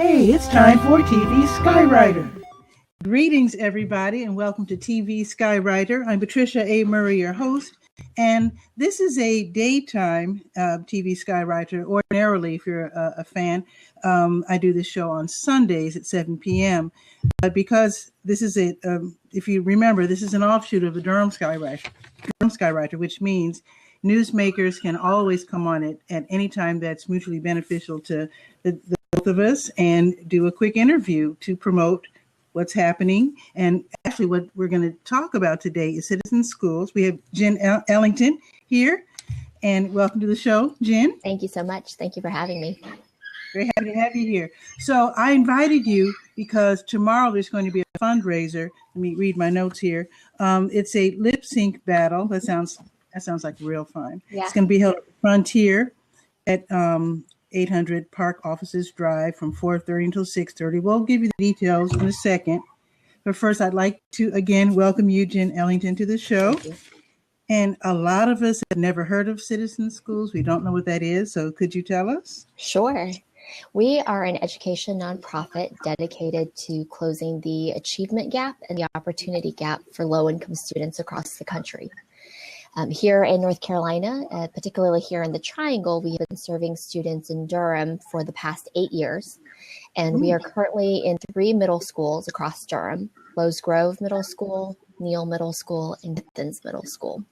Hey, it's time for TV Skywriter. Greetings, everybody, and welcome to TV Skywriter. I'm Patricia A. Murray, your host, and this is a daytime TV Skywriter. Ordinarily, if you're a fan, I do this show on Sundays at 7 p.m. But because this is if you remember, this is an offshoot of the Durham Skywriter, which means newsmakers can always come on it at any time that's mutually beneficial to the both of us and do a quick interview to promote what's happening. And actually what we're going to talk about today is citizen schools. We have Jin Ellington here, and welcome to the show, Jin. Thank you so much. Thank you for having me. Very happy to have you here. So I invited you because tomorrow there's going to be a fundraiser. Let me read my notes here. It's a lip sync battle. That sounds like real fun. Yeah. It's going to be held at the Frontier at 800 Park Offices Drive from 4:30 until 6:30. We'll give you the details in a second. But first, I'd like to again welcome you, Jin Ellington, to the show. Thank you. And a lot of us have never heard of citizen schools. We don't know what that is. So could you tell us? Sure. We are an education nonprofit dedicated to closing the achievement gap and the opportunity gap for low-income students across the country. Here in North Carolina, particularly here in the Triangle, we have been serving students in Durham for the past 8 years. And we are currently in 3 middle schools across Durham: Lowe's Grove Middle School, Neal Middle School, and Athens Middle School.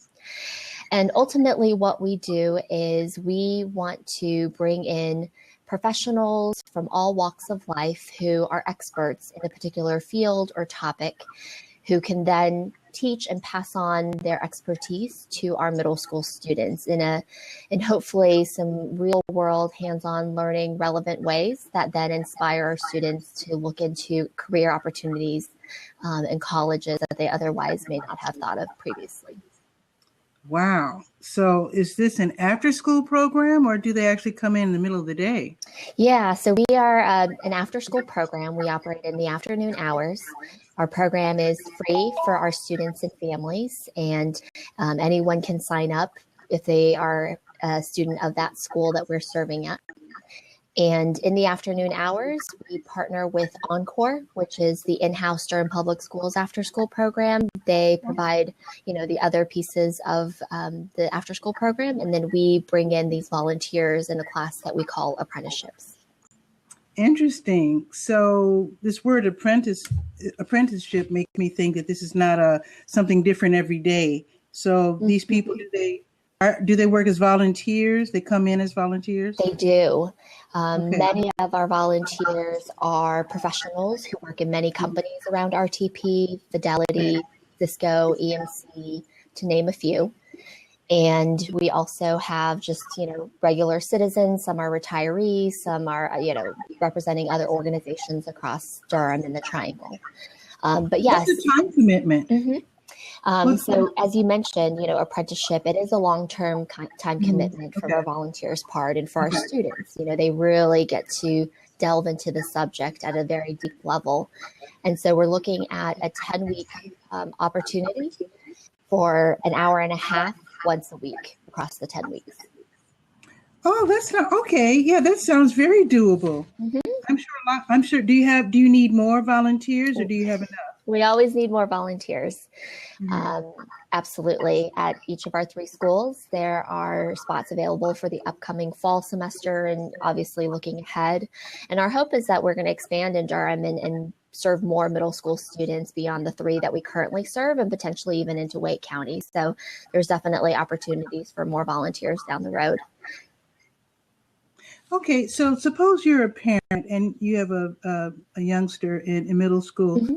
And ultimately what we do is we want to bring in professionals from all walks of life who are experts in a particular field or topic, who can then teach and pass on their expertise to our middle school students in hopefully some real world hands-on learning relevant ways that then inspire our students to look into career opportunities in colleges that they otherwise may not have thought of previously. Wow. So is this an after-school program, or do they actually come in the middle of the day? Yeah, so we are an after-school program. We operate in the afternoon hours. Our program is free for our students and families, and anyone can sign up if they are a student of that school that we're serving at. And in the afternoon hours, we partner with Encore, which is the in-house Durham Public Schools after-school program. They provide, the other pieces of the after-school program, and then we bring in these volunteers in a class that we call apprenticeships. Interesting. So this word apprenticeship makes me think that this is not something different every day. So these people, do they work as volunteers? They come in as volunteers? They do. Okay. Many of our volunteers are professionals who work in many companies around RTP, Fidelity, Cisco, EMC, to name a few. And we also have just, regular citizens. Some are retirees, some are, representing other organizations across Durham and the Triangle. But yes. That's a time commitment. Mm-hmm. So as you mentioned, apprenticeship, it is a long-term time commitment from our volunteers' part and for our students. They really get to delve into the subject at a very deep level. And so we're looking at a 10-week opportunity for an hour and a half once a week across the 10 weeks. Oh, that's not okay. Yeah, that sounds very doable. Mm-hmm. I'm sure. Do you need more volunteers, or do you have enough? We always need more volunteers. Absolutely. At each of our 3 schools, there are spots available for the upcoming fall semester and obviously looking ahead. And our hope is that we're going to expand in Durham and serve more middle school students beyond the 3 that we currently serve, and potentially even into Wake County. So there's definitely opportunities for more volunteers down the road. Okay, so suppose you're a parent and you have a youngster in middle school. Mm-hmm.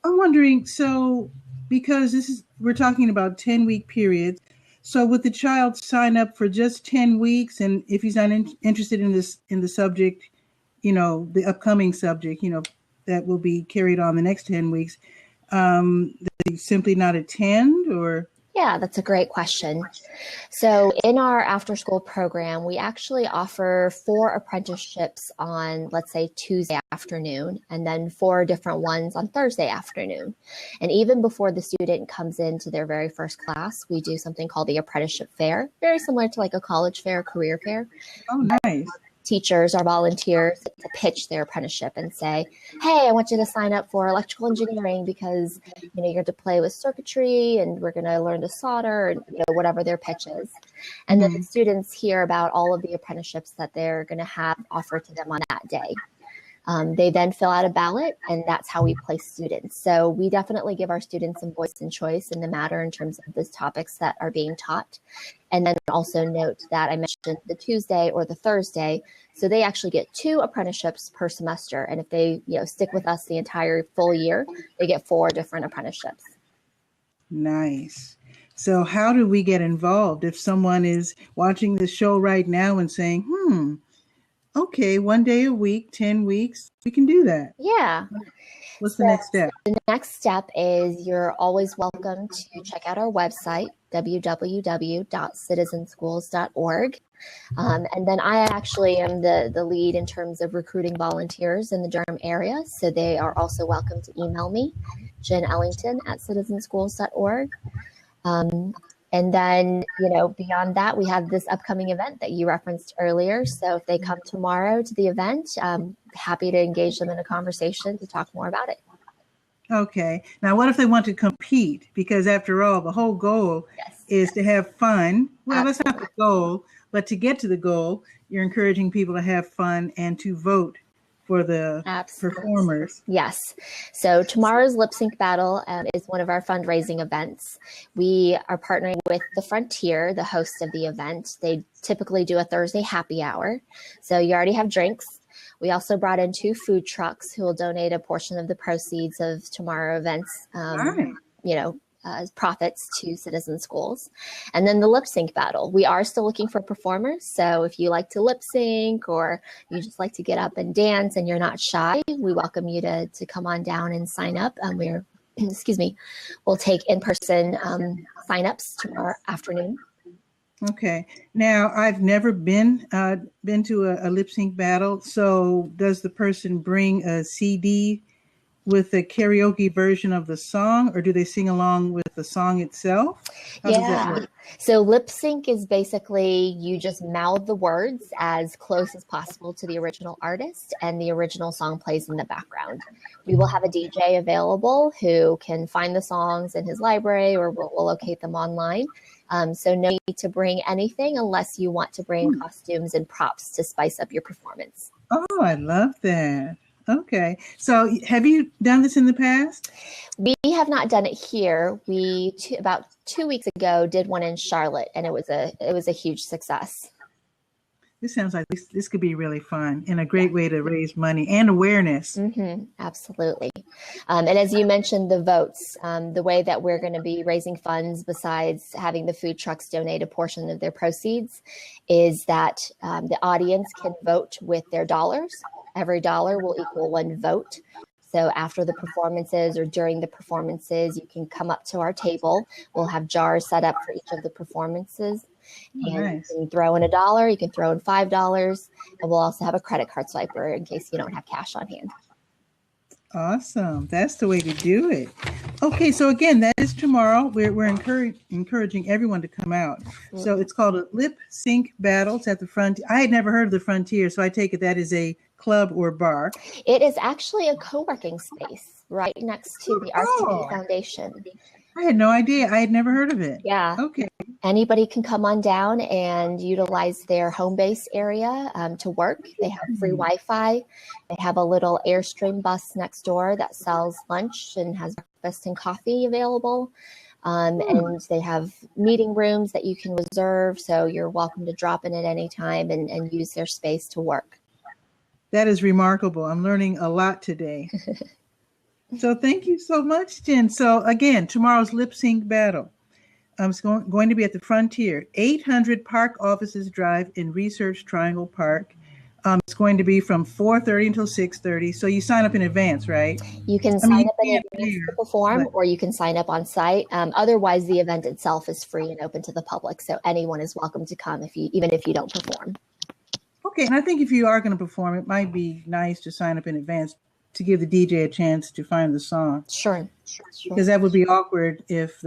I'm wondering, so because we're talking about 10-week periods, so would the child sign up for just 10 weeks? And if he's not interested in the subject, the upcoming subject, that will be carried on the next 10 weeks, does he simply not attend, or? Yeah, that's a great question. So in our after-school program, we actually offer 4 apprenticeships on, let's say, Tuesday afternoon, and then 4 different ones on Thursday afternoon. And even before the student comes into their very first class, we do something called the apprenticeship fair, very similar to like a college fair, career fair. Oh, nice. teachers or volunteers to pitch their apprenticeship and say, hey, I want you to sign up for electrical engineering because, you're going to play with circuitry and we're going to learn to solder and whatever their pitch is. And then the students hear about all of the apprenticeships that they're going to have offered to them on that day. They then fill out a ballot, and that's how we place students. So we definitely give our students some voice and choice in the matter in terms of the topics that are being taught. And then also note that I mentioned the Tuesday or the Thursday. So they actually get 2 apprenticeships per semester. And if they stick with us the entire full year, they get 4 different apprenticeships. Nice. So how do we get involved if someone is watching the show right now and saying, okay, 1 day a week, 10 weeks, we can do that? Yeah. What's the next step? The next step is you're always welcome to check out our website, www.citizenschools.org. And then I actually am the lead in terms of recruiting volunteers in the Durham area. So they are also welcome to email me, Jin Ellington @citizenschools.org. And then, beyond that, we have this upcoming event that you referenced earlier. So if they come tomorrow to the event, I'm happy to engage them in a conversation to talk more about it. Okay. Now, what if they want to compete? Because after all, the whole goal is to have fun. Well, that's not the goal, but to get to the goal, you're encouraging people to have fun and to vote for the performers. Yes. So tomorrow's lip sync battle is one of our fundraising events. We are partnering with the Frontier, the host of the event. They typically do a Thursday happy hour. So you already have drinks. We also brought in 2 food trucks who will donate a portion of the proceeds of tomorrow events, profits to Citizen Schools. And then the lip sync battle. We are still looking for performers. So if you like to lip sync or you just like to get up and dance and you're not shy, we welcome you to come on down and sign up. We'll take in-person signups tomorrow afternoon. Okay. Now, I've never been to a lip sync battle. So does the person bring a CD with a karaoke version of the song, or do they sing along with the song itself? How does that work? So lip sync is basically you just mouth the words as close as possible to the original artist, and the original song plays in the background. We will have a DJ available who can find the songs in his library, or we'll locate them online. So no need to bring anything unless you want to bring costumes and props to spice up your performance. Oh, I love that. Okay. So have you done this in the past? We have not done it here. We about 2 weeks ago did one in Charlotte, and it was a huge success. This sounds like this could be really fun and a great way to raise money and awareness. Absolutely. And as you mentioned, the votes, the way that we're going to be raising funds besides having the food trucks donate a portion of their proceeds is that the audience can vote with their dollars. Every dollar will equal 1 vote. So after the performances or during the performances, you can come up to our table. We'll have jars set up for each of the performances. And you can throw in $1, you can throw in $5, and we'll also have a credit card swiper in case you don't have cash on hand. Awesome. That's the way to do it. Okay, so again, that is tomorrow. We're encouraging everyone to come out. So it's called a lip sync battle. It's at the Frontier. I had never heard of the Frontier, so I take it that is a club or bar. It is actually a co-working space right next to the RTP Foundation. I had no idea. I had never heard of it. Yeah. Okay. Anybody can come on down and utilize their home base area to work. They have free Wi-Fi. They have a little Airstream bus next door that sells lunch and has breakfast and coffee available. And they have meeting rooms that you can reserve. So you're welcome to drop in at any time and use their space to work. That is remarkable. I'm learning a lot today. So thank you so much, Jen. So again, tomorrow's lip sync battle. It's going to be at the Frontier, 800 Park Offices Drive in Research Triangle Park. It's going to be from 4:30 until 6:30. So you sign up in advance, right? You can sign up in advance to perform, or you can sign up on site. Otherwise, the event itself is free and open to the public. So anyone is welcome to come even if you don't perform. Okay, and I think if you are going to perform, it might be nice to sign up in advance to give the DJ a chance to find the song. Sure. Because that would be awkward if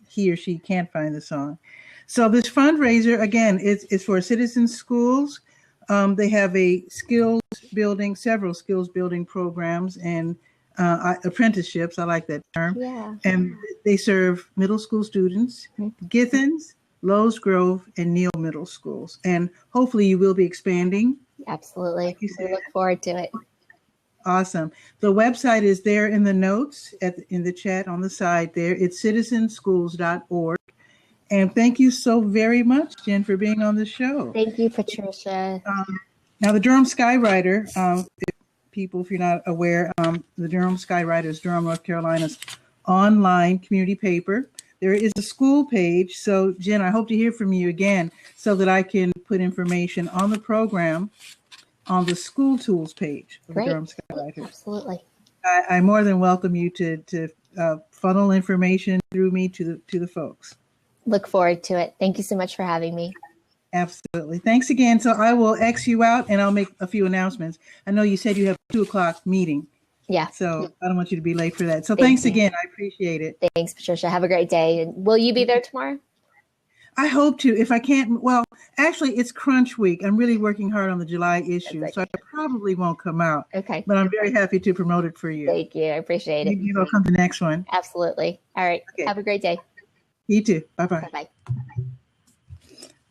he or she can't find the song. So this fundraiser, again, it's for Citizen Schools. They have a skills building, several skills building programs and apprenticeships. I like that term. Yeah. And they serve middle school students, Githens, Lowe's Grove, and Neal Middle Schools. And hopefully you will be expanding. Absolutely. Like you said. We look forward to it. Awesome. The website is there in the notes in the chat on the side there. It's citizenschools.org. And thank you so very much, Jen, for being on the show. Thank you, Patricia. Now, the Durham Skywriter, if you're not aware, the Durham Skywriter is Durham, North Carolina's online community paper. There is a school page. So, Jen, I hope to hear from you again so that I can put information on the program on the school tools page of the Durham Skywriter. Absolutely. I more than welcome you to funnel information through me to the folks. Look forward to it. Thank you so much for having me. Absolutely. Thanks again. So I will X you out and I'll make a few announcements. I know you said you have a 2:00 meeting. Yeah. So I don't want you to be late for that. So thanks again. I appreciate it. Thanks, Patricia. Have a great day. And will you be there tomorrow? I hope to. If I can't, well, actually, it's crunch week. I'm really working hard on the July issue, so I probably won't come out. Okay. But I'm very happy to promote it for you. Thank you. I appreciate it. Maybe it'll come to the next one. Absolutely. All right. Okay. Have a great day. You too. Bye-bye. Bye-bye.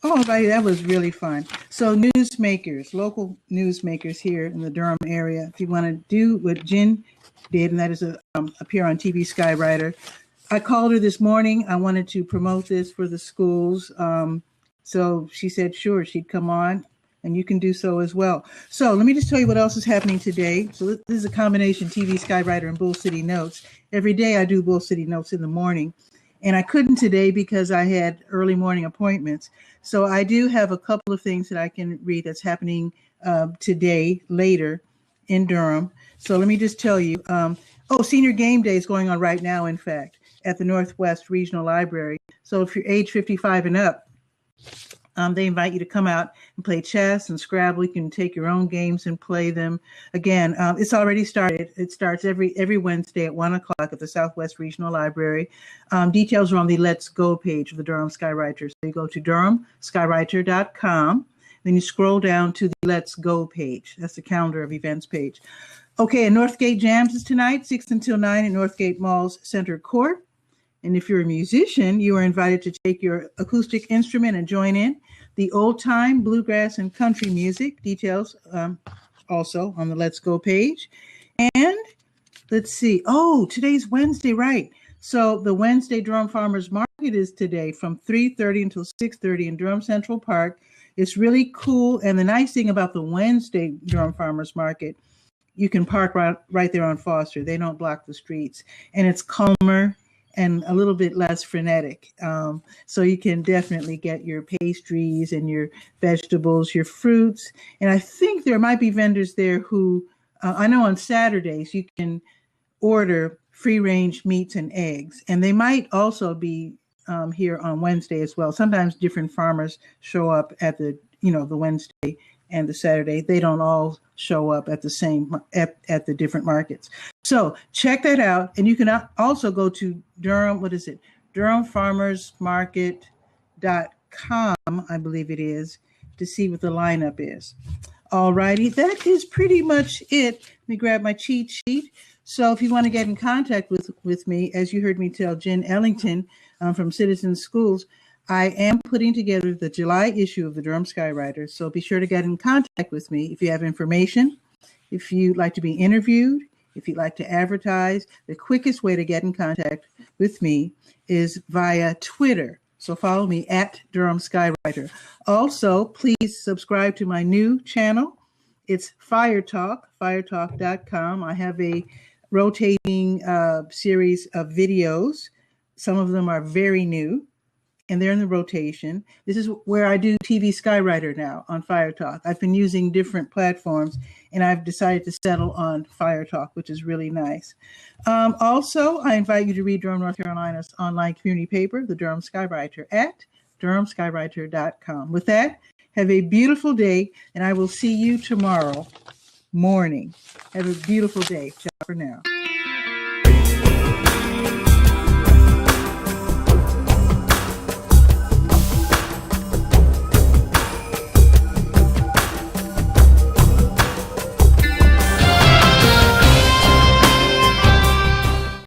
Oh, that was really fun. So newsmakers, local newsmakers here in the Durham area, if you want to do what Jen did, and that is appear on TV Skywriter. I called her this morning. I wanted to promote this for the schools. So she said, sure, she'd come on, and you can do so as well. So let me just tell you what else is happening today. So this is a combination TV Skywriter and Bull City Notes. Every day I do Bull City Notes in the morning. And I couldn't today because I had early morning appointments. So I do have a couple of things that I can read that's happening today, later in Durham. So let me just tell you. Senior Game Day is going on right now, in fact, at the Northwest Regional Library. So if you're age 55 and up, they invite you to come out and play chess and Scrabble. You can take your own games and play them. Again, it's already started. It starts every Wednesday at 1:00 at the Southwest Regional Library. Details are on the Let's Go page of the Durham Skywriter. So you go to durhamskywriter.com. Then you scroll down to the Let's Go page. That's the calendar of events page. Okay, and Northgate Jams is tonight, 6 until 9 at Northgate Mall's Center Court. And if you're a musician, you are invited to take your acoustic instrument and join in. The old time, bluegrass, and country music. Details also on the Let's Go page. And let's see. Oh, today's Wednesday, right. So the Wednesday Durham Farmers Market is today from 3:30 until 6:30 in Durham Central Park. It's really cool. And the nice thing about the Wednesday Durham Farmers Market, you can park right there on Foster. They don't block the streets. And it's calmer and a little bit less frenetic. So you can definitely get your pastries and your vegetables, your fruits. And I think there might be vendors there who, I know on Saturdays, you can order free-range meats and eggs. And they might also be here on Wednesday as well. Sometimes different farmers show up at the Wednesday and the Saturday. They don't all show up at the same at the different markets. So check that out. And you can also go to Durham, durhamfarmersmarket.com, I believe it is, to see what the lineup is. All righty, that is pretty much it. Let me grab my cheat sheet. So if you want to get in contact with me, as you heard me tell Jin Ellington from Citizen Schools, I am putting together the July issue of the Durham Skywriter. So be sure to get in contact with me if you have information, if you'd like to be interviewed, if you'd like to advertise. The quickest way to get in contact with me is via Twitter. So follow me at Durham Skywriter. Also, please subscribe to my new channel. It's Fire Talk, firetalk.com. I have a rotating series of videos. Some of them are very new, and they're in the rotation. This is where I do TV Skywriter now on Fire Talk. I've been using different platforms, and I've decided to settle on Fire Talk, which is really nice. Also, I invite you to read Durham, North Carolina's online community paper, the Durham Skywriter, at durhamskywriter.com. With that, have a beautiful day, and I will see you tomorrow morning. Have a beautiful day. Ciao for now.